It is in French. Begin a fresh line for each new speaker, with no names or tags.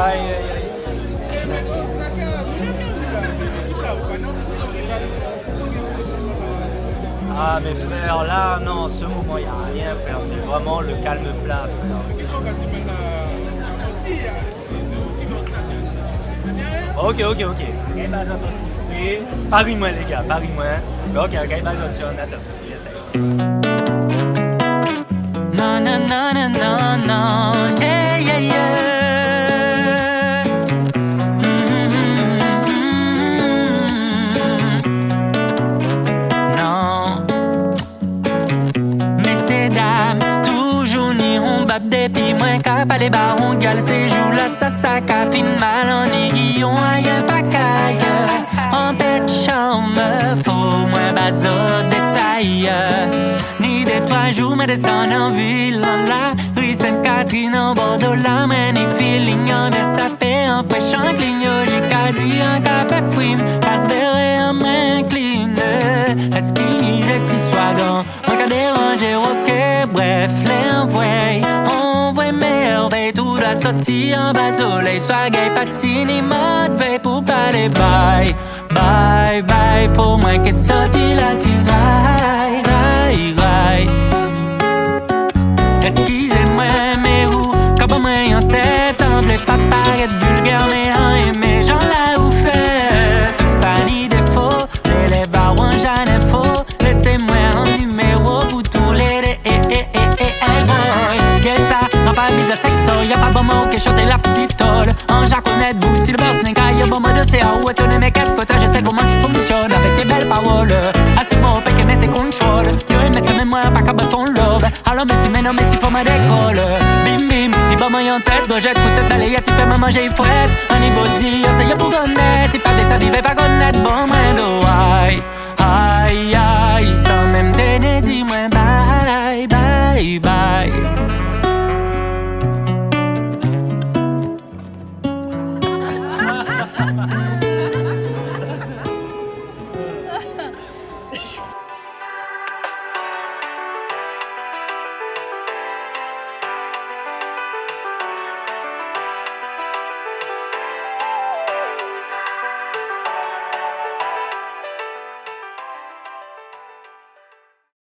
Aïe, aïe, aïe. Ah mais frère, là non, en ce moment il n'y a rien frère, c'est vraiment le calme plat frère. Ok, ok, ok. Kayak bahasa Totsifri. Paris-moi les gars, Paris-moi. Ok, kayak bahasa Totsifri. Yes,
No, no, no, no, no, no, yeah, yeah, yeah. Non, messieurs, dames, toujours ni on bab depuis moins qu'à pas les barons, gal, ces jours-là, ça capine mal en aiguillon, aïe, pas caille. En bête chambre, faut moins baso détail. Ni des 3 jours, mais descend en ville, là. Rue Sainte-Catherine, en Bordeaux, la main, ni feeling, en bien sapé, en fraîche, en clignot, j'ai qu'à dire, un café frime, passe berré, en main clean. Est-ce qu'il est si swagant? Moi qu'à déranger, ok, bref, l'envoie, on voit merveille, tout doit sortir en bas soleil, swag et patine, et mode veille pour parler, bye, bye, bye, faut moins que sorti la tiraille, raille, raille. Excusez-moi, mais où, comme moi en tête, en blé, pas paraître vulgaire, mais en aimé, j'en la ou fait. Tout pas ni défaut, l'élève à ouan, j'en ai faux. Laissez-moi un numéro pour tous les boy. Qu'est ça, en pas bizarre sextoy, y'a pas bon mot que chanter la pistole. En japonais, vous, si le boss n'est qu'à y'a bon mot de CA ou étonné, mais qu'est-ce que t'as, je sais comment tu fonctionnes avec tes belles paroles. Assume-moi, paix, mets tes contrôles. Yo, mais ça, mais moi, pas qu'à ton love. Alors, mais si, faut me décolle. Bim bim, dis pas moi en tête. Gojette, peut-être balayette, tu fais me manger, il fouette. Un niveau dit, on sait pour connaître. Tu pas des savives, pas connaître. Bon, moi, do, aïe, aïe, aïe. Sans même donner, dis-moi,